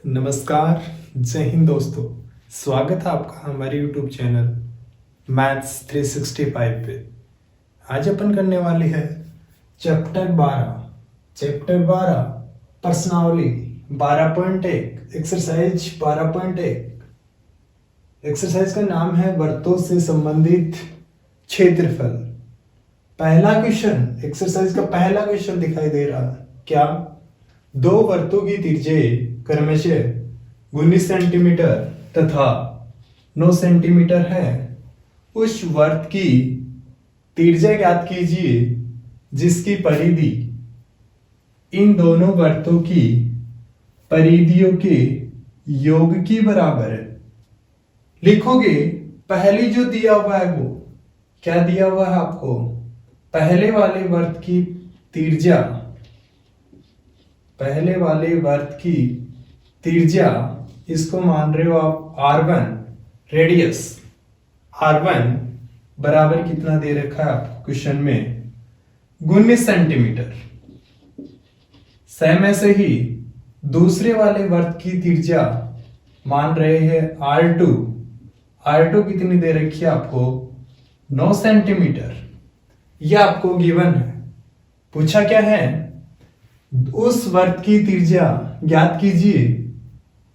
नमस्कार, जय हिंद दोस्तों। स्वागत है आपका हमारे YouTube चैनल मैथ्स 365 पे। आज अपन करने वाले हैं चैप्टर 12 प्रश्नावली 12.1 एक्सरसाइज 12.1। एक्सरसाइज का नाम है वृत्तों से संबंधित क्षेत्रफल। पहला क्वेश्चन, एक्सरसाइज का पहला क्वेश्चन दिखाई दे रहा है क्या? दो वृत्तों की त्रिज्याएं क्रमशः 19 सेंटीमीटर तथा 9 सेंटीमीटर है। उस वृत्त की त्रिज्या ज्ञात कीजिए जिसकी परिधि इन दोनों वृत्तों की परिधियों के योग के बराबर है। लिखोगे पहली जो दिया हुआ है वो क्या दिया हुआ है आपको? पहले वाले वृत्त की त्रिज्या, पहले वाले वृत्त की त्रिज्या इसको मान रहे हो आप R1 रेडियस। R1 बराबर कितना दे रखा है आपको क्वेश्चन में? 19 सेंटीमीटर। सेम ऐसे ही दूसरे वाले वृत्त की त्रिज्या मान रहे हैं R2। R2 कितनी दे रखी है आपको? 9 सेंटीमीटर। यह आपको गिवन है। पूछा क्या है? उस वृत्त की त्रिज्या ज्ञात कीजिए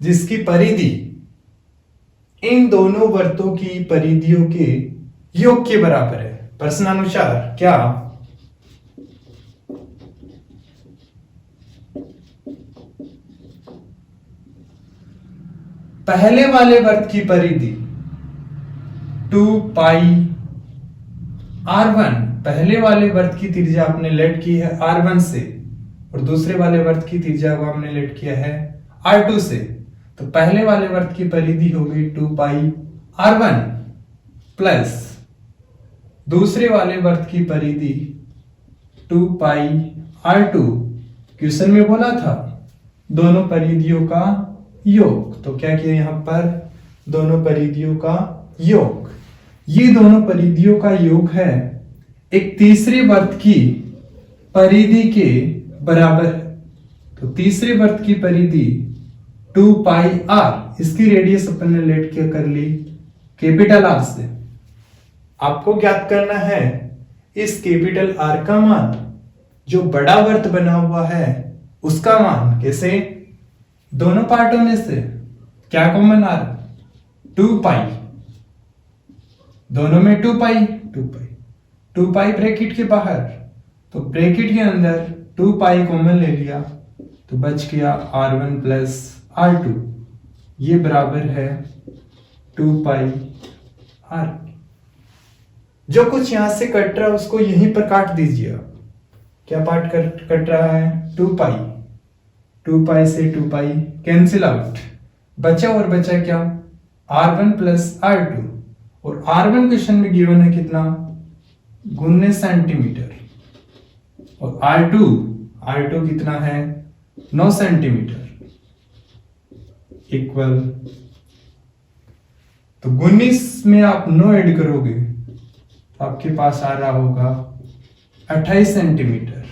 जिसकी परिधि इन दोनों वृत्तों की परिधियों के योग के बराबर है। प्रश्नानुसार क्या? पहले वाले वृत्त की परिधि 2 पाई R1। पहले वाले वृत्त की त्रिज्या आपने लेट की है R1 से और दूसरे वाले वृत्त की त्रिज्या को हमने लेट किया है R2 से। तो पहले वाले वृत्त की परिधि होगी 2 पाई R1 प्लस दूसरे वाले वृत्त की परिधि 2 पाई R2। क्वेश्चन में बोला था दोनों परिधियों का योग, तो क्या किया यहां पर? दोनों परिधियों का योग। ये दोनों परिधियों का योग है एक तीसरे वृत्त की परिधि के बराबर है। तो तीसरे वृत्त की परिधि 2 पाई R, इसकी रेडियस अपन ने लेट क्या कर ली? कैपिटल R से। आपको ज्ञात करना है इस कैपिटल R का मान, जो बड़ा वृत्त बना हुआ है उसका मान। कैसे? दोनों पार्टों में से क्या कॉमन आ रहा? 2 पाई। दोनों में 2 पाई, 2 पाई ब्रैकेट के बाहर, तो ब्रैकेट के अंदर 2 पाई कॉमन ले लिया तो बच गया R1 प्लस R2। ये बराबर है 2 पाई R। जो कुछ यहां से कट रहा है उसको यहीं पर काट दीजिए। क्या पार्ट कट रहा है? 2 पाई। 2 पाई से 2 पाई कैंसिल आउट, बचा और बचा क्या? R1 plus R2। और R1 क्वेश्चन में गिवन है कितना? 19 सेंटीमीटर। और R2 कितना है? 9 सेंटीमीटर। इक्वल, तो 19 में आप 9 ऐड करोगे तो आपके पास आ रहा होगा 28 सेंटीमीटर।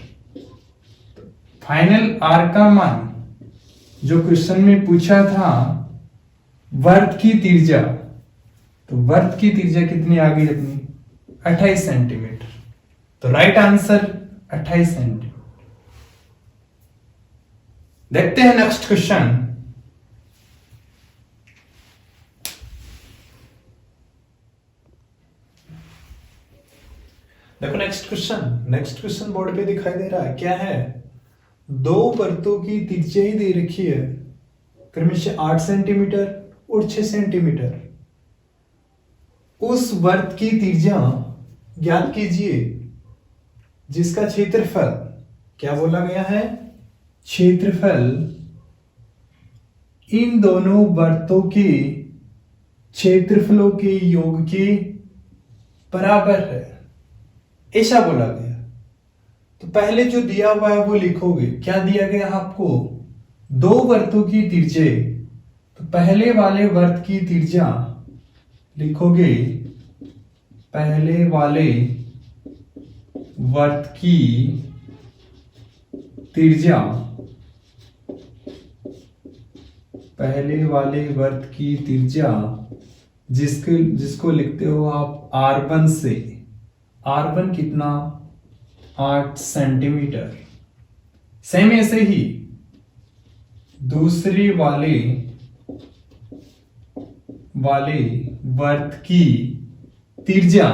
फाइनल R का मान जो क्वेश्चन में पूछा था वृत्त की त्रिज्या, तो वृत्त की त्रिज्या कितनी आ गई अपनी? 28 सेंटीमीटर। तो राइट आंसर 28 सेंटीमीटर। देखते हैं नेक्स्ट क्वेश्चन। देखो नेक्स्ट क्वेश्चन बोर्ड पे दिखाई दे रहा है। क्या है? दो वृत्तों की त्रिज्या दे रखी है क्रमशः 8 सेंटीमीटर और 6 सेंटीमीटर। उस वृत्त की त्रिज्या ज्ञात कीजिए जिसका क्षेत्रफल, क्या बोला गया है? क्षेत्रफल इन दोनों वृत्तों के क्षेत्रफलों के योग के बराबर है, ऐसा बोला गया। तो पहले जो दिया हुआ है वो लिखोगे। क्या दिया गया आपको? दो वृत्तों की त्रिज्या। तो पहले वाले वृत्त की त्रिज्या लिखोगे, पहले वाले वृत्त की त्रिज्या पहले वाले वृत्त की त्रिज्या जिसको लिखते हो आप R1 से, R1 कितना 8 सेंटीमीटर। सेम ऐसे ही दूसरे वाले वृत्त की त्रिज्या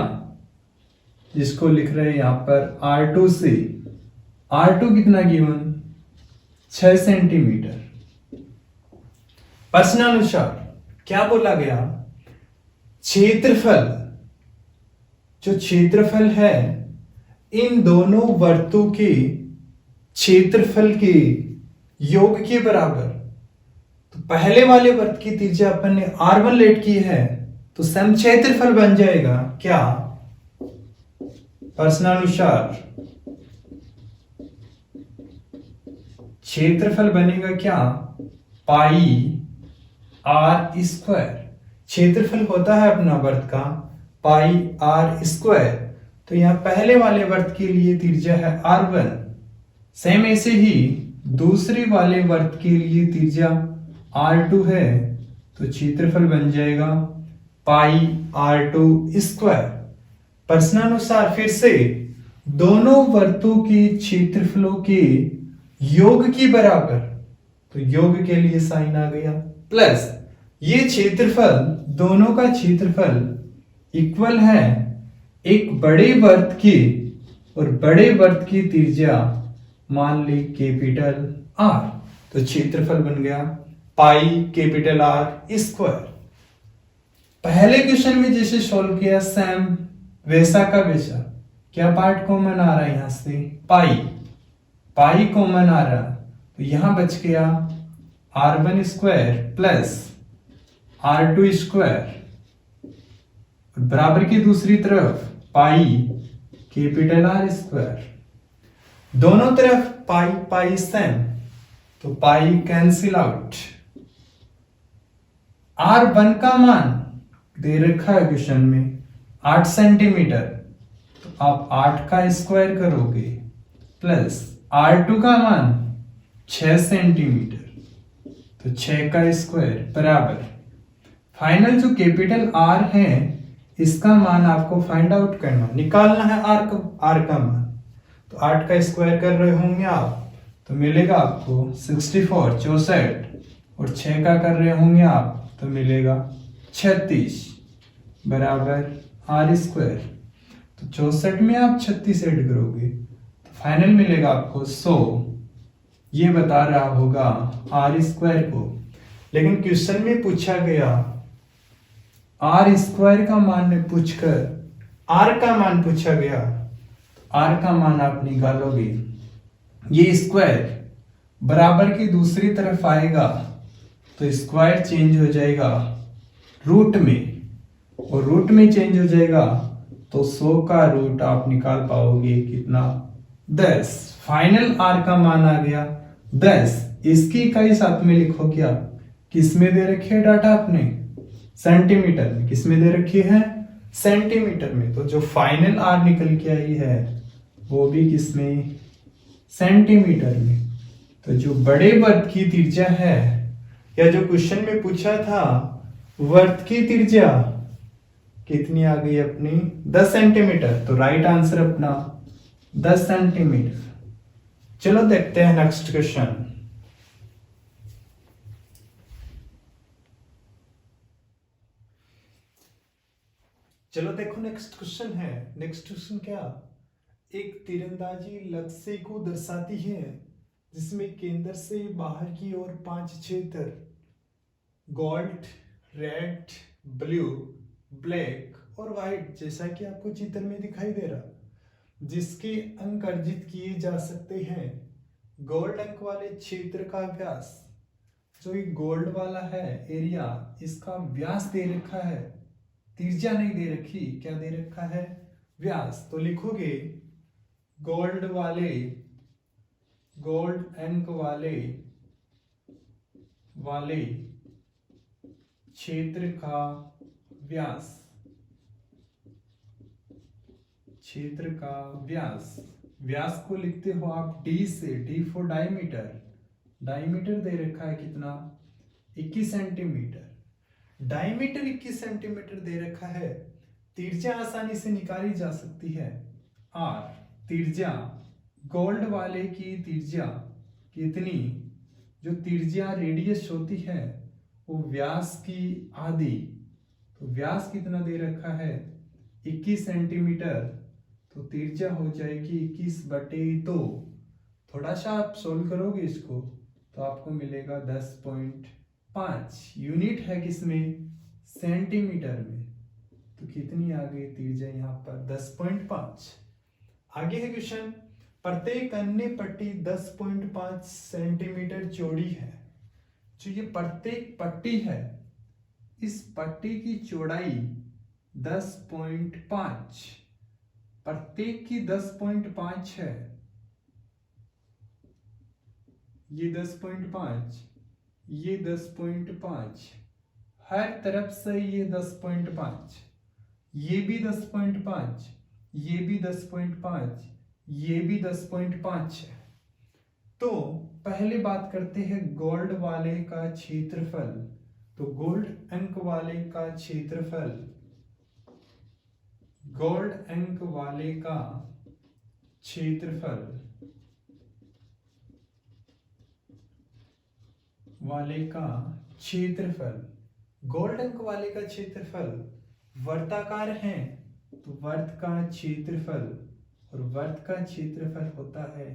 जिसको लिख रहे हैं यहां पर R2 से, R2 कितना गिवन 6 सेंटीमीटर। प्रश्नानुसार क्या बोला गया, क्षेत्रफल, जो क्षेत्रफल है इन दोनों वृत्तों के क्षेत्रफल के योग के बराबर। तो पहले वाले वृत्त की त्रिज्या अपन ने R1 लेट की है, तो सम क्षेत्रफल बन जाएगा क्या, प्रश्नानुसार क्षेत्रफल बनेगा क्या, पाई R स्क्वायर। क्षेत्रफल होता है अपना वृत्त का पाई R स्क्वायर। तो यहां पहले वाले वृत्त के लिए त्रिज्या है R1, सेम ऐसे ही दूसरे वाले वृत्त के लिए त्रिज्या R2 है, तो क्षेत्रफल बन जाएगा पाई R2 स्क्वायर। प्रश्नानुसार फिर से दोनों वृत्तों के क्षेत्रफलों के योग के बराबर, तो योग के लिए साइन आ गया, प्लस ये क्षेत्रफल, दोनों का क्षेत्रफल इक्वल है एक बड़े वृत्त की, और बड़े वृत्त की त्रिज्या मान ली कैपिटल R, तो क्षेत्रफल बन गया पाई कैपिटल R स्क्वायर। पहले क्वेश्चन में जैसे सॉल्व किया सेम वैसा का वैसा, क्या पार्ट कॉमन आ रहा है यहां से, पाई कॉमन आ रहा, तो यहां बच गया R1 square plus R2 square, बराबर की दूसरी तरफ पाई कैपिटल R स्क्वायर, दोनों तरफ पाई पाई सेम, तो पाई कैंसिल आउट। R1 का मान दे रखा है क्वेश्चन में 8 सेंटीमीटर, तो आप 8 का स्क्वायर करोगे, प्लस R2 का मान 6 सेंटीमीटर, तो 6 का स्क्वायर बराबर फाइनल जो कैपिटल R है इसका मान आपको फाइंड आउट करना, निकालना है R का मान। तो 8 का स्क्वायर कर रहे होंगे आप, तो मिलेगा आपको 64 64, और 6 का कर रहे होंगे आप तो मिलेगा 36 बराबर R स्क्वायर। तो 64 में आप 36 ऐड करोगे तो फाइनल मिलेगा आपको 100। ये बता रहा होगा R स्क्वायर को, लेकिन क्वेश्चन में पूछा गया R स्क्वायर का मान में पूछकर R का मान पूछा गया, तो R का मान आप निकालोगे, ये स्क्वायर बराबर की दूसरी तरफ आएगा तो स्क्वायर चेंज हो जाएगा रूट में, और रूट में चेंज हो जाएगा तो 100 का रूट आप निकाल पाओगे कितना 10। फाइनल R का मान आ गया 10। इसकी इकाई साथ में लिखो, क्या किस में दे रखी है डाटा आपने, सेंटीमीटर में। किस में दे रखी है, सेंटीमीटर में। तो जो फाइनल R निकल के आई है वो भी किस में, सेंटीमीटर में। तो जो बड़े वृत्त की त्रिज्या है, या जो क्वेश्चन में पूछा था वृत्त की त्रिज्या कितनी आ गई अपनी 10 सेंटीमीटर, तो राइट आंसर अपना 10 सेंटीमीटर। चलो देखते हैं नेक्स्ट क्वेश्चन। चलो देखो नेक्स्ट क्वेश्चन है। नेक्स्ट क्वेश्चन क्या, एक तीरंदाजी लक्ष्य को दर्शाती है जिसमें केंद्र से बाहर की ओर 5 क्षेत्र गोल्ड, रेड, ब्लू, ब्लैक और व्हाइट, जैसा कि आपको चित्र में दिखाई दे रहा, जिसके अंक अर्जित किए जा सकते हैं। गोल्ड अंक वाले क्षेत्र का व्यास, जो ये गोल्ड वाला है एरिया, इसका व्यास दे रखा है, त्रिज्या नहीं दे रखी, क्या दे रखा है, व्यास। तो लिखोगे गोल्ड अंक वाले क्षेत्र का व्यास, व्यास को लिखते हो आप D से, D फॉर डायमीटर, डायमीटर दे रखा है कितना 21 सेंटीमीटर। डायमीटर 21 सेंटीमीटर दे रखा है। त्रिज्या आसानी से निकाली जा सकती है। आर त्रिज्या, गोल्ड वाले की त्रिज्या कितनी, जो त्रिज्या रेडियस होती है वो व्यास की आधी, तो व्यास कितना दे रखा है 21 सेंटीमीटर, तो त्रिज्या हो जाएगी 21/2। थोड़ा सा आप सोल्व करोगे इसको तो आपको मिलेगा 10.5। यूनिट है किसमें, सेंटीमीटर में, तो कितनी आ गई त्रिज्या यहाँ पर 10.5। आगे है क्वेश्चन, प्रत्येक अन्य पट्टी 10.5 सेंटीमीटर चौड़ी है। जो ये प्रत्येक पट्टी है, इस पट्टी की चौड़ाई 10.5, प्रत्येक की 10.5 है, ये 10.5, ये 10.5, हर तरफ से ये 10.5, ये भी 10.5, ये भी 10.5, ये भी 10.5 है। तो पहले बात करते हैं गोल्ड वाले का क्षेत्रफल। तो गोल्ड अंक वाले का क्षेत्रफल, गोल्ड अंक वाले का क्षेत्रफल, वाले का क्षेत्रफल, गोल्ड अंक वाले का क्षेत्रफल वर्ताकार है तो वर्त का क्षेत्रफल, और वर्त का क्षेत्रफल होता है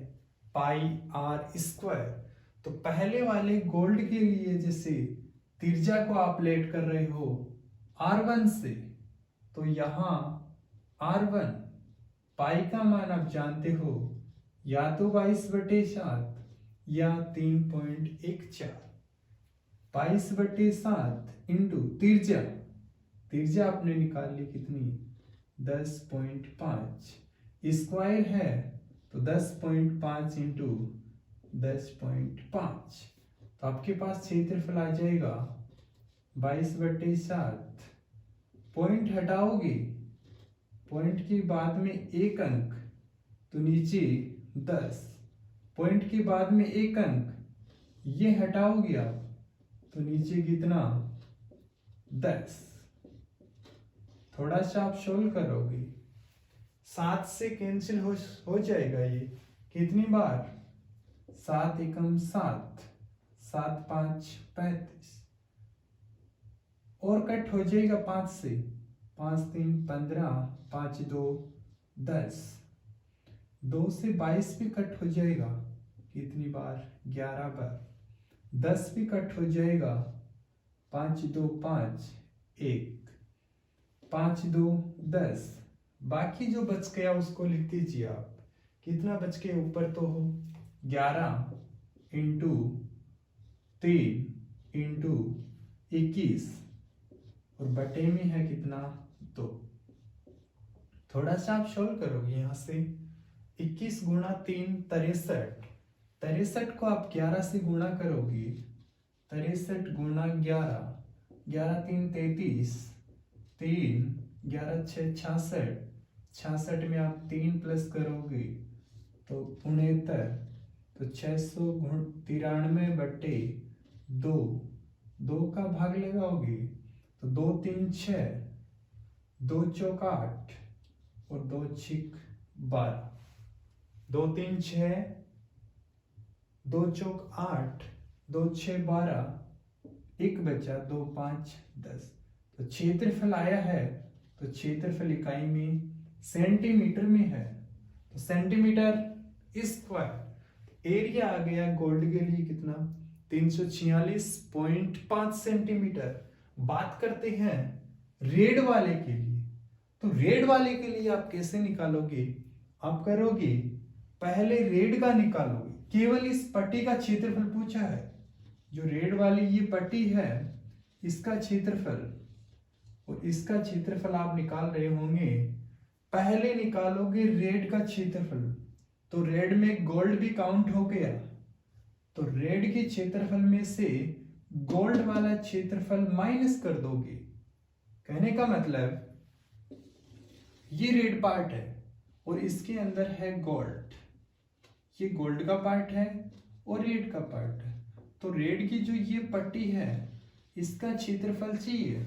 πr²। तो पहले वाले गोल्ड के लिए जैसे त्रिज्या को आप लेट कर रहे हो r1 से, तो यहां r1 पाई का मान आप जानते हो या तो 22/7 या 3.14। 22/7 इंटू त्रिज्या, त्रिज्या आपने निकाल ली कितनी 10.5, स्क्वायर है तो 10.5 इंटू 10.5, तो आपके पास क्षेत्रफल आ जाएगा 22/7। पॉइंट हटाओगे, पॉइंट के बाद में एक अंक तो नीचे 10, पॉइंट के बाद में एक अंक ये हटाओगे आप तो नीचे कितना 10। थोड़ा सा आप सोल्व करोगे 7 से कैंसिल हो जाएगा, ये कितनी बार 7 एकम 7, 7 5 35, और कट हो जाएगा 5 से, 5 3 15, 5 2 10, 2 से 22 भी कट हो जाएगा, कितनी बार 11 बार, 10 भी कट हो जाएगा, 5 2 5 1, 5 2 10, बाकी जो बच गया उसको लिख दीजिए आप। कितना बच के ऊपर तो हो 11 इंटू 3 इंटू 21, और बटे में है कितना 2। थोड़ा सा आप सोल्व करोगे यहां से 21 गुणा 3 63, 63 को आप 11 से गुणा करोगे, 63 गुणा 11, 11 3 33, 3 11 6 66, 66 में आप 3 प्लस करोगे तो 69, तो 693 बटे 2, 2 का भाग लगाओगे तो 2 3 6, 2 चौक 8 और 2 छिक 12, 2 3 6, 2 चौक 8, 2 6 12, 1 बचा 2 5 10। तो क्षेत्रफल आया है, तो क्षेत्रफल इकाई में सेंटीमीटर में है, तो सेंटीमीटर स्क्वायर। एरिया आ गया गोल्ड के लिए कितना 346.5 सेंटीमीटर। बात करते हैं रेड वाले के लिए। तो रेड वाले के लिए आप कैसे निकालोगे, आप करोगे पहले रेड का निकालोगे, केवल इस पट्टी का क्षेत्रफल पूछा है, जो रेड वाली ये पट्टी है इसका क्षेत्रफल, और इसका क्षेत्रफल आप निकाल रहे होंगे। पहले निकालोगे रेड का क्षेत्रफल, तो रेड में गोल्ड भी काउंट हो गया, तो रेड के क्षेत्रफल में से गोल्ड वाला क्षेत्रफल माइनस कर दोगे। कहने का मतलब ये रेड पार्ट है और इसके अंदर है गोल्ड, ये गोल्ड का पार्ट है और रेड का पार्ट है। तो रेड की जो ये पट्टी है इसका क्षेत्रफल चाहिए।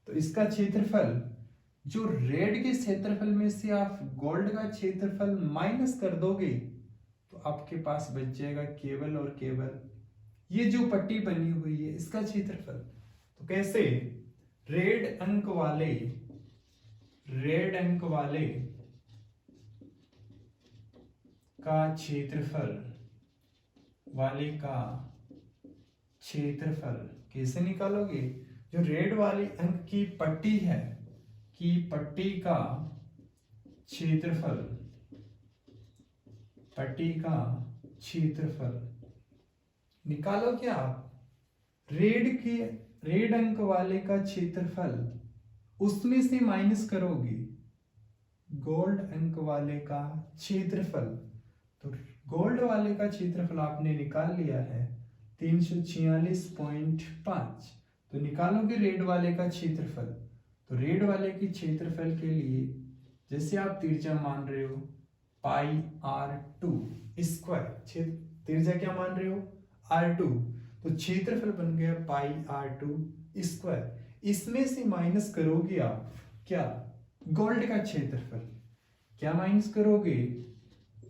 तो इसका क्षेत्रफल जो रेड के क्षेत्रफल में से आप गोल्ड का क्षेत्रफल माइनस कर दोगे तो आपके पास बच जाएगा केवल और केवल ये जो पट्टी बनी हुई है इसका क्षेत्रफल। तो कैसे? रेड अंक वाले का क्षेत्रफल कैसे निकालोगे? जो रेड वाली अंक की पट्टी है की पट्टी का क्षेत्रफल निकालो क्या आप? रेड अंक वाले का क्षेत्रफल उसमें से माइनस करोगे गोल्ड अंक वाले का क्षेत्रफल। तो गोल्ड वाले का क्षेत्रफल आपने निकाल लिया है 346.5। तो निकालोगे रेड वाले का क्षेत्रफल। तो रेड वाले के क्षेत्रफल के लिए जैसे आप त्रिज्या मान रहे हो πr2 स्क्वायर, त्रिज्या क्या मान रहे हो? r2, तो क्षेत्रफल बन गया πr2 स्क्वायर। इसमें से माइनस करोगे आप क्या? गोल्ड का क्षेत्रफल। क्या माइनस करोगे?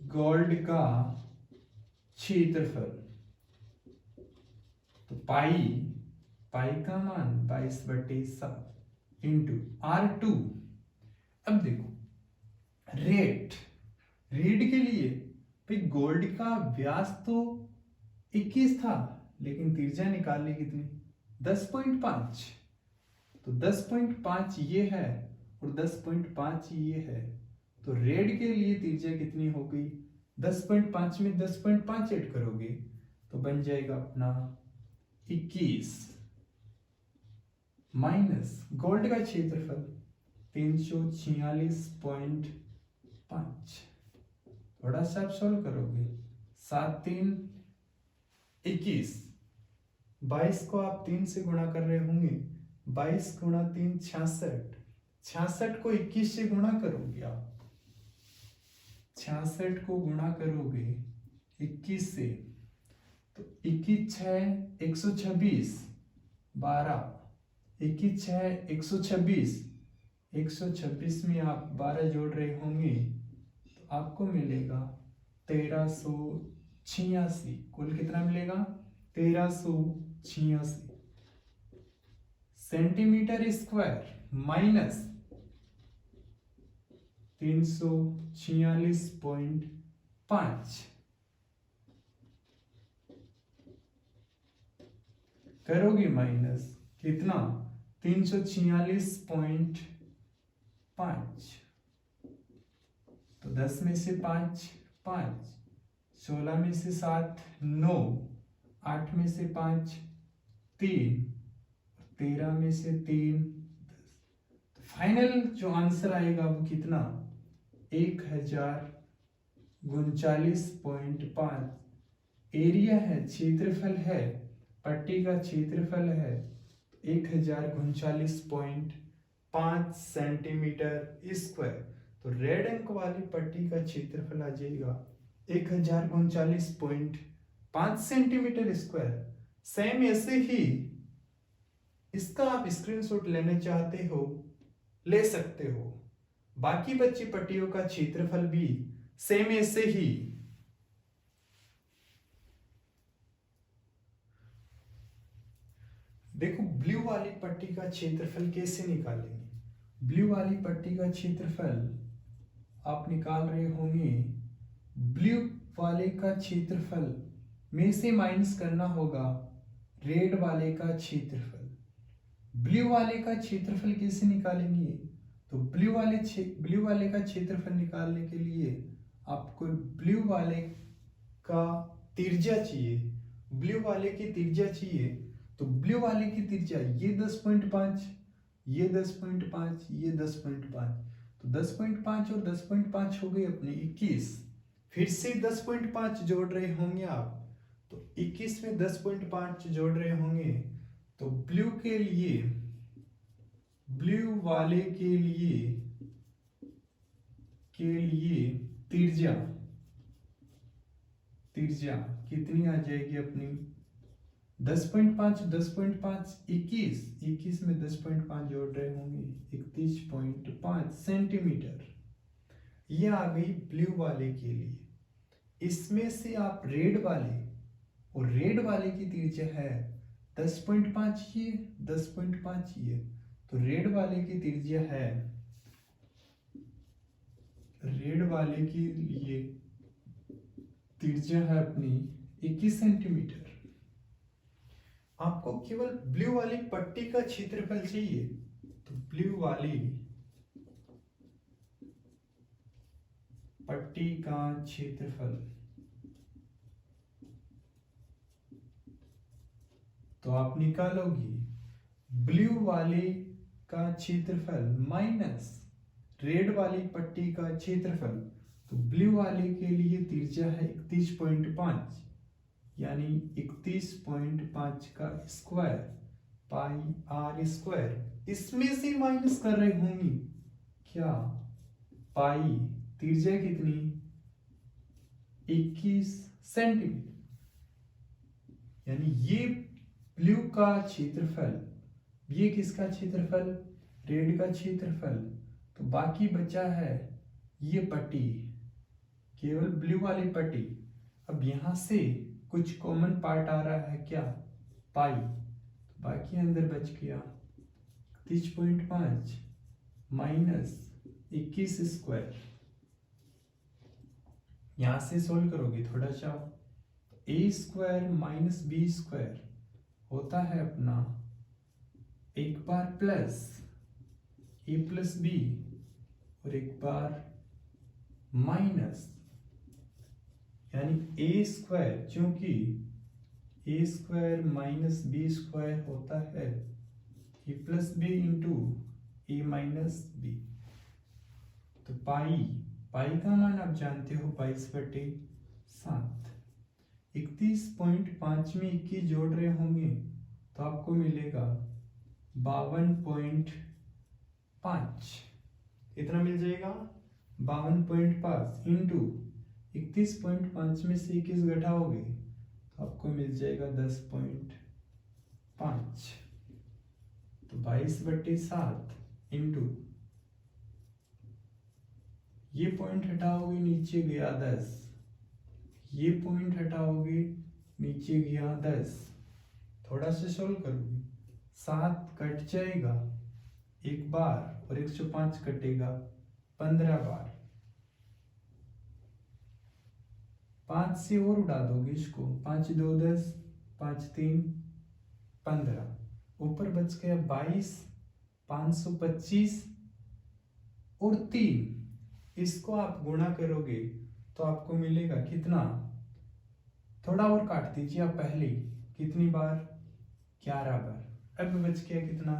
गोल्ड का क्षेत्रफल। तो पाई का मान 22/7 इंटू r2। अब देखो रेड के लिए भाई गोल्ड का व्यास तो 21 था लेकिन त्रिज्या निकालनी कितनी? 10.5। तो 10.5 ये है और 10.5 ये है। तो रेड के लिए त्रिज्या कितनी हो गई? 10.5 में 10.5 ऐड करोगे तो बन जाएगा अपना 21 माइनस गोल्ड का क्षेत्रफल 346.5। थोड़ा सा आप सोल्व करोगे 7 3 21। 22 को आप 3 से गुणा कर रहे होंगे। 22 गुणा 3 66। 66 को 21 से गुणा करोगे आप। 66 को गुणा करोगे 21 से तो 21 6 126 12। 21 6 126। 126 में आप 12 जोड़ रहे होंगे तो आपको मिलेगा 1386। कुल कितना मिलेगा? 1386 सेंटीमीटर स्क्वायर माइनस 346.5। करोगे माइनस कितना? 346.5। तो 10 में से 5 5, 16 में से 7 9, 8 में से 5 3, 13 में से 3 10। तो फाइनल जो आंसर आएगा वो कितना? 1039.5 एरिया है, क्षेत्रफल है, पट्टी का क्षेत्रफल है 1039.5 सेंटीमीटर स्क्वायर। तो रेड अंक वाली पट्टी का क्षेत्रफल आ जाएगा 1039.5 सेंटीमीटर स्क्वायर। सेम ऐसे ही इसका आप स्क्रीनशॉट लेना चाहते हो ले सकते हो। बाकी बची पट्टियों का क्षेत्रफल भी सेम ऐसे ही। देखो ब्लू वाली पट्टी का क्षेत्रफल कैसे निकालेंगे? ब्लू वाली पट्टी का क्षेत्रफल आप निकाल रहे होंगे। ब्लू वाले का क्षेत्रफल में से माइनस करना होगा रेड वाले का क्षेत्रफल। ब्लू वाले का क्षेत्रफल कैसे निकालेंगे? तो ब्लू वाले का क्षेत्रफल निकालने के लिए आपको ब्लू वाले का त्रिज्या चाहिए। ब्लू वाले की त्रिज्या चाहिए तो ब्लू वाले की त्रिज्या ये 10.5, ये 10.5, ये 10.5। तो 10.5 और 10.5 हो गई अपनी 21। फिर से 10.5 जोड़ रहे होंगे आप। तो 21 में 10.5 जोड़ रहे होंगे तो ब्लू वाले के लिए त्रिज्या कितनी आ जाएगी अपनी? 10.5 10.5 21, 21 में 10.5 जोड़ रहे होंगे 31.5 सेंटीमीटर। ये आ गई ब्लू वाले के लिए। इसमें से आप रेड वाले, और रेड वाले की त्रिज्या है 10.5 ये 10.5 ये, तो रेड वाले की त्रिज्या है, रेड वाले के लिए त्रिज्या है अपनी 21 सेंटीमीटर। आपको केवल ब्लू वाली पट्टी का क्षेत्रफल चाहिए, तो ब्लू वाली पट्टी का क्षेत्रफल, तो आप निकालोगी ब्लू वाले का क्षेत्रफल माइनस रेड वाली पट्टी का क्षेत्रफल। तो ब्लू वाले के लिए त्रिज्या है 31.5, यानी 31.5 का स्क्वायर पाई आर स्क्वायर। इसमें से माइनस कर रही होंगी क्या, पाई, त्रिज्या कितनी 21 सेंटीमीटर, यानी ये ब्लू का क्षेत्रफल, ये किसका क्षेत्रफल, रेड का क्षेत्रफल। तो बाकी बचा है ये पट्टी, केवल ब्लू वाली पट्टी। अब यहां से कुछ कॉमन पार्ट आ रहा है क्या, पाई, तो बाकी अंदर बच गया 31.5 माइनस 21 स्क्वायर। यहां से सोल्व करोगे थोड़ा सा, ए स्क्वायर माइनस बी स्क्वायर होता है अपना एक बार प्लस ए प्लस बी और एक बार माइनस, यानी ए स्क्वायर, क्योंकि ए स्क्वायर माइनस बी स्क्वायर होता है ए प्लस बी इंटू ए माइनस बी। तो पाई, पाई का मान आप जानते हो 22/7। 31.5 में 21 जोड़ रहे होंगे तो आपको मिलेगा 52.5, इतना मिल जाएगा 52.5 इंटू 31.5 में से 21 घटाओगे तो आपको मिल जाएगा 10.5। तो 22/7 इंटू, ये पॉइंट हटाओगे नीचे गया 10, ये पॉइंट हटाओगे नीचे गया 10। थोड़ा सा सोल्व करोगे 7 कट जाएगा एक बार और 105 कटेगा 15 बार। 5 से और उड़ा दोगे इसको, 5 2 10, 5 3 15, ऊपर बच गया 22, 525 और 3। इसको आप गुणा करोगे तो आपको मिलेगा कितना, थोड़ा और काट दीजिए आप पहले, कितनी बार 11 बार। अब बच गया कितना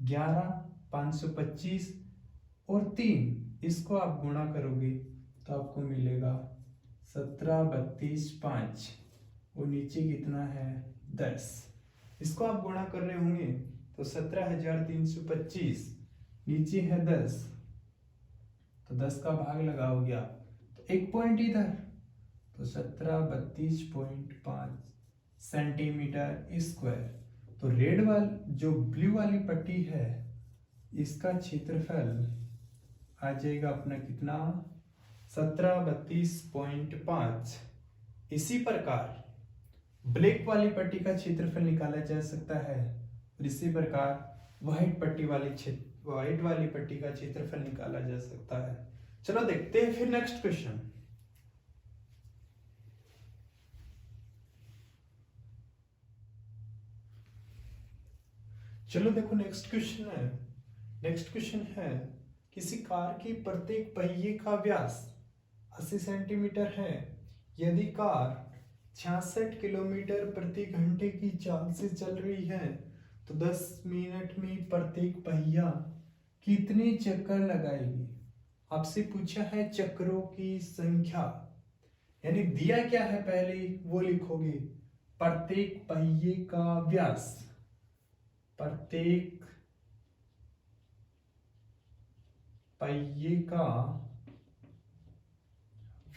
11, 525 और 3, इसको आप गुणा करोगे तो आपको मिलेगा 17 32 5 और नीचे कितना है 10। इसको आप गुणा कर रहे होंगे तो 17,325, नीचे है 10, तो 10 का भाग लगाओगे आप तो एक पॉइंट इधर, तो 17 32.5 सेंटीमीटर स्क्वायर। तो रेड वाल जो ब्लू वाली पट्टी है इसका क्षेत्रफल आ जाएगा अपना कितना 17 32.5। इसी प्रकार ब्लैक वाली पट्टी का क्षेत्रफल निकाला जा सकता है और इसी प्रकार व्हाइट वाली पट्टी का क्षेत्रफल निकाला जा सकता है। चलो देखते हैं फिर नेक्स्ट क्वेश्चन। चलो देखो नेक्स्ट क्वेश्चन है किसी कार की प्रत्येक पहिए का व्यास 80 सेंटीमीटर है। यदि कार 66 किलोमीटर प्रति घंटे की चाल से चल रही है तो 10 मिनट में प्रत्येक पहिया कितने चक्कर लगाएगी। आपसे पूछा है चक्रों की संख्या, यानी दिया क्या है पहले वो लिखोगे, प्रत्येक पहिए का व्यास, प्रत्येक पहिए का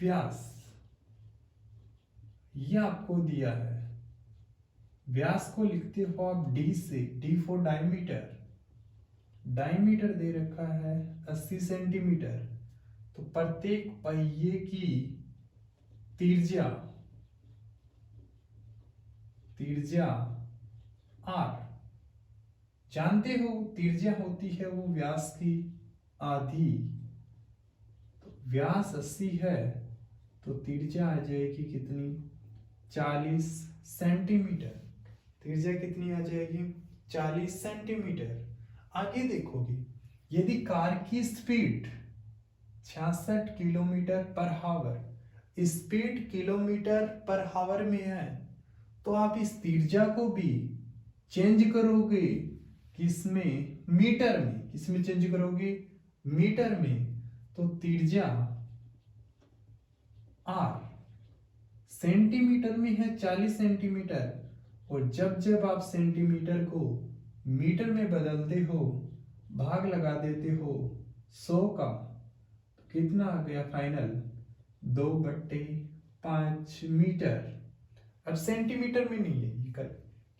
व्यास, ये आपको दिया है। व्यास को लिखते हो आप डी से, डी फॉर डायमीटर। डायमीटर दे रखा है 80 सेंटीमीटर। तो प्रत्येक पहिए की त्रिज्या आर, जानते हो त्रिज्या होती है वो व्यास की आधी। तो व्यास 80 है तो त्रिज्या आ जाएगी कितनी, 40 सेंटीमीटर। त्रिज्या कितनी आ जाएगी, 40 सेंटीमीटर। आगे देखोगे, यदि कार की स्पीड 66 किलोमीटर पर हावर, स्पीड किलोमीटर पर हावर में है, तो आप इस त्रिज्या को भी चेंज करोगे किसमें, मीटर में। किसमें चेंज करोगे, मीटर में। तो त्रिज्या आर सेंटीमीटर में है 40 सेंटीमीटर, और जब जब आप सेंटीमीटर को मीटर में बदलते हो, भाग लगा देते हो 100 का, तो कितना आ गया फाइनल, 2/5 मीटर। अब सेंटीमीटर में नहीं है,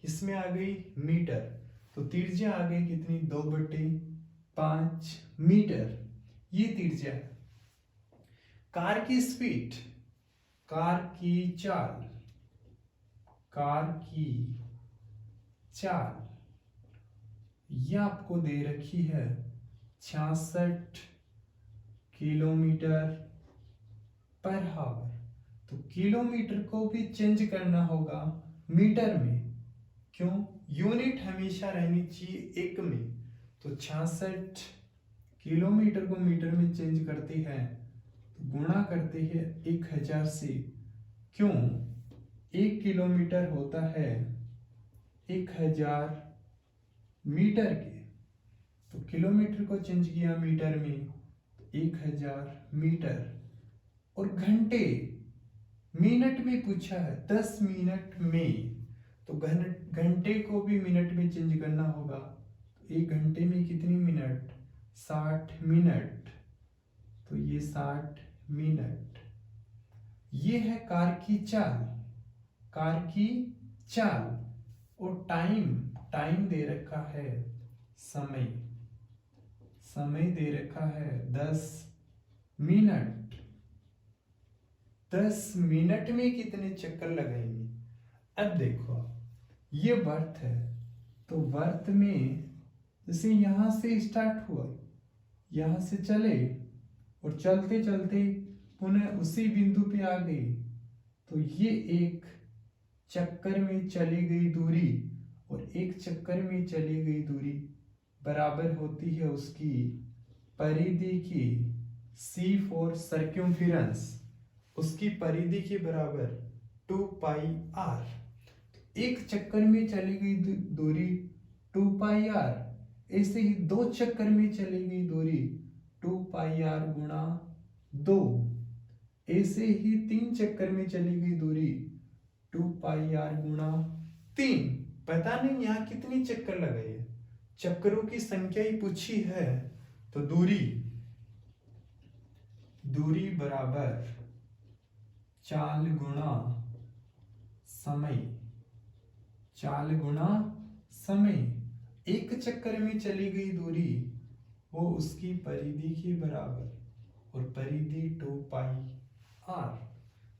किसमें आ गई, मीटर। तो त्रिज्या आ गई कितनी, 2/5 मीटर। ये त्रिज्या है। कार की स्पीड, कार की चाल ये आपको दे रखी है 66 किलोमीटर पर हावर। तो किलोमीटर को भी चेंज करना होगा मीटर में। क्यों, यूनिट हमेशा रहनी चाहिए एक में। तो 66 किलोमीटर को मीटर में चेंज करते हैं तो गुणा करते हैं 1000 से। क्यों, 1 किलोमीटर होता है 1000 मीटर के, तो किलोमीटर को चेंज किया मीटर में, तो 1000 मीटर। और घंटे, मिनट में पूछा है, 10 मिनट में, तो घंटे को भी मिनट में चेंज करना होगा। तो 1 घंटे में कितनी मिनट, 60 मिनट। तो ये 60 मिनट। ये है कार की चाल। और टाइम दे रखा है, समय दे रखा है 10 मिनट। 10 मिनट में कितने चक्कर लगाएंगे। अब देखो, ये वर्त है, तो वर्त में जैसे यहां से स्टार्ट हुआ, यहां से चले और चलते चलते पुनः उसी बिंदु पे आ गई, तो ये एक चक्कर में चली गई दूरी और एक चक्कर में चली गई दूरी बराबर होती है उसकी परिधि की, C फॉर सर्क्यूम्फिरेंस, उसकी परिधि के बराबर 2πr। एक चक्कर में चली गई दूरी 2πr, ऐसे ही 2 चक्कर में चली गई दूरी 2πr गुणा 2, ऐसे ही 3 चक्कर में चली गई दूरी 2πr गुणा 3। पता नहीं यहां कितनी चक्कर लगाई है, चक्करों की संख्या ही पूछी है। तो दूरी बराबर चाल गुणा समय। एक चक्कर में चली गई दूरी वो उसकी परिधि के बराबर, और परिधि 2πr।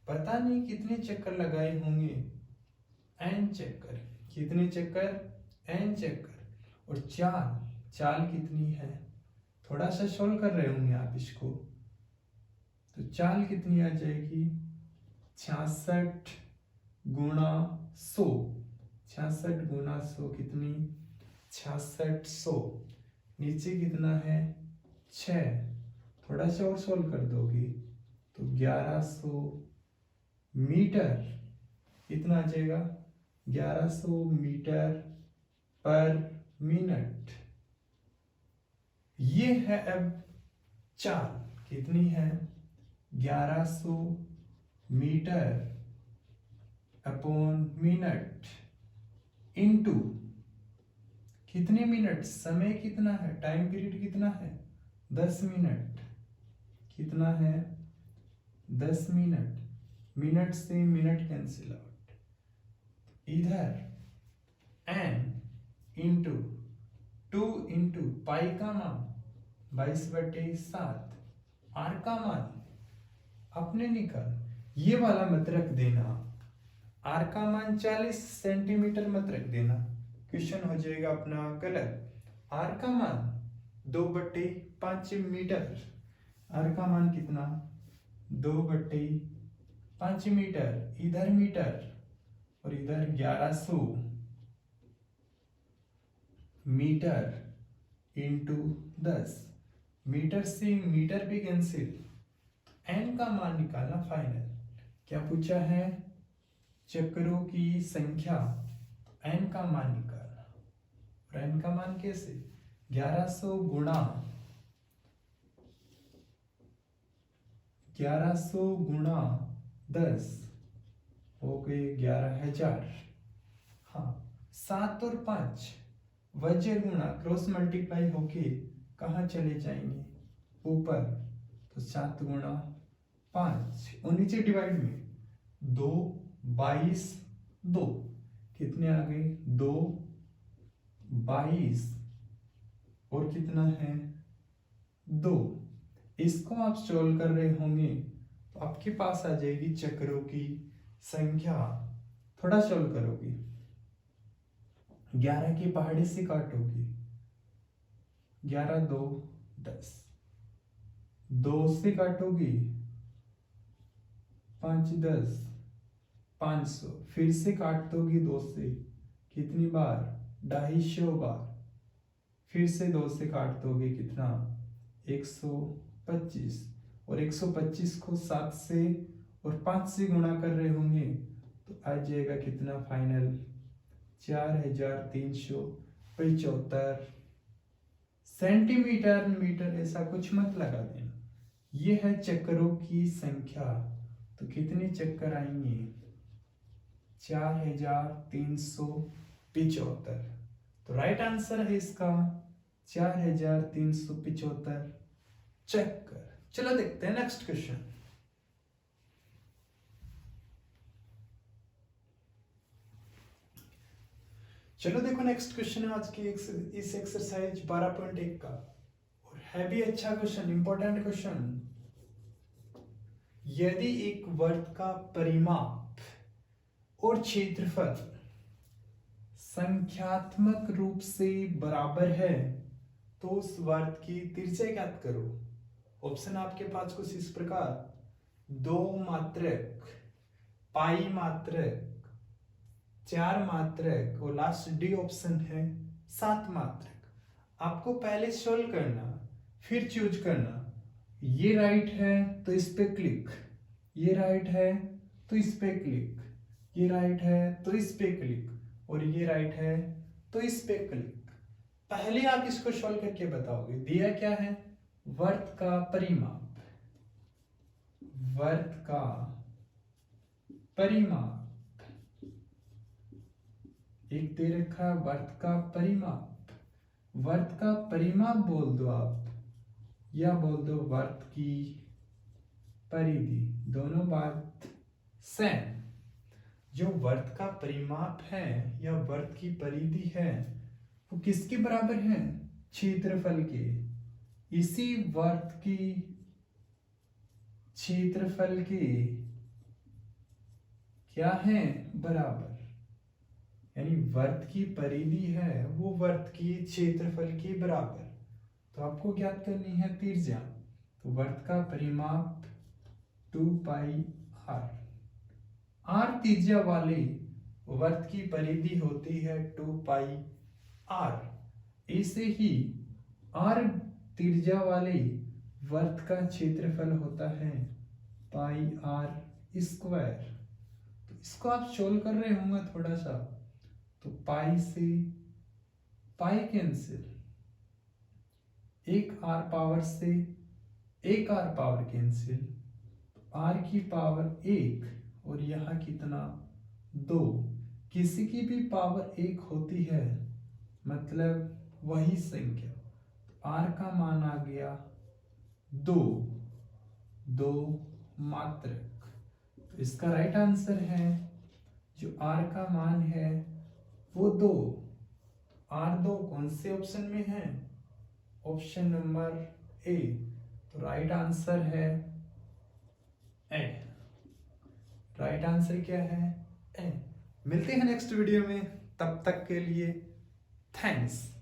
पता नहीं कितने चक्कर लगाए होंगे, n चक्कर। कितने चक्कर, n चक्कर। और चाल कितनी है, थोड़ा सा सोल्व कर रहे होंगे आप इसको। तो चाल कितनी आ जाएगी, 66 गुणा 100। 66 गुणा 100 कितनी, 6600। नीचे कितना है, 6। थोड़ा सा और सोल्व कर दोगे तो 1100 मीटर। कितना आ जाएगा, 1100 मीटर पर मिनट। ये है अब चाल, कितनी है, 1100 मीटर अपॉन मिनट इनटू कितने मिनट, समय कितना है, टाइम पीरियड कितना है, 10 मिनट। कितना है, 10 मिनट से मिनट कैंसिल आउट। इधर n इंटू 2 इंटू पाई का मान 22/7, आर का मान आपने निकाल ये वाला मत रख देना, आर का मान 40 सेंटीमीटर मत रख देना, क्वेश्चन हो जाएगा अपना गलत। आर का मान 2/5 मीटर, आर का मान कितना 2/5 मीटर, इधर मीटर और इधर 1100 मीटर इंटू 10, मीटर से मीटर भी कैंसिल, एन का मान निकालना फाइनल। क्या पूछा है, चक्रों की संख्या, एन का मान निकालना। और एन का मान कैसे, 1100 गुणा 10 हो गए 11,000। हाँ, 7 और 5 वज्र गुणा क्रॉस मल्टीप्लाई होके कहाँ चले जाएंगे, ऊपर, तो 7 गुणा 5 और नीचे डिवाइड में 2, 22, 2 कितने आ गए 2, 22 और कितना है 2। इसको आप सोल्व कर रहे होंगे तो आपके पास आ जाएगी चक्रों की संख्या। थोड़ा सोल्व करोगे 11 की पहाड़ी से काटोगे, 11 2 10, 2 से काटोगे 5 10 500, फिर से काट दोगे 2 से, कितनी बार 250 बार, फिर से 2 से काट दोगे कितना 125, और 125 को 7 से और 5 से गुणा कर रहे होंगे तो आ जाएगा कितना फाइनल 4375 सेंटीमीटर मीटर, ऐसा कुछ मत लगा देना। ये है चक्रों की संख्या, तो कितने चक्कर आएंगे 4375। तो राइट आंसर है इसका 4375 चक्कर। चलो देखते हैं नेक्स्ट क्वेश्चन। चलो देखो नेक्स्ट क्वेश्चन है आज की इस एक्सरसाइज 12.1 का, और है भी अच्छा क्वेश्चन, इंपॉर्टेंट क्वेश्चन। यदि एक वर्त का परिमाप और क्षेत्रफल संख्यात्मक रूप से बराबर है तो उस वर्त की त्रिज्या ज्ञात करो। ऑप्शन आपके पास कुछ इस प्रकार, 2 मात्रक, पाई मात्रक, 4 मात्रक और लास्ट डी ऑप्शन है 7 मात्रक। आपको पहले सोल्व करना, फिर चूज करना। ये राइट है तो इस पे क्लिक, ये राइट है तो इस पे क्लिक, ये राइट है तो इस पे क्लिक, और ये राइट है तो इस पे क्लिक। पहले आप इसको सोल्व करके बताओगे। दिया क्या है, वर्त का परिमाप, वर्त का परिमाप, एक दे रखा वर्त का परिमाप। वर्त का परिमाप बोल दो आप, या बोल दो वर्त की परिधि, दोनों बात सेम। जो वर्त का परिमाप है या वर्त की परिधि है वो किसके बराबर है, क्षेत्रफल के। इसी वर्त की क्षेत्रफल के क्या है बराबर, यानी वर्त की परिधि है वो वर्त की क्षेत्रफल के बराबर। तो आपको ज्ञात करनी है त्रिज्या, तो वर्त का परिमाप 2 पाई आर, आर त्रिज्या वाले वर्त की परिधि होती है 2 पाई आर। ऐसे ही आर त्रिज्या वाले वर्त का क्षेत्रफल होता है पाई आर स्क्वायर। तो इसको आप सोल्व कर रहे होंगे थोड़ा सा, तो पाई से पाई कैंसिल, एक आर पावर से एक आर पावर कैंसिल, तो आर की पावर 1 और यहां कितना 2। किसी की भी पावर 1 होती है मतलब वही संख्या, तो आर का मान आ गया 2, 2 मात्रक। तो इसका राइट आंसर है जो आर का मान है वो 2। आर दो कौन से ऑप्शन में है? Option number A. तो राइट आंसर है ए। राइट आंसर क्या है? ए। मिलते हैं नेक्स्ट वीडियो में, तब तक के लिए थैंक्स।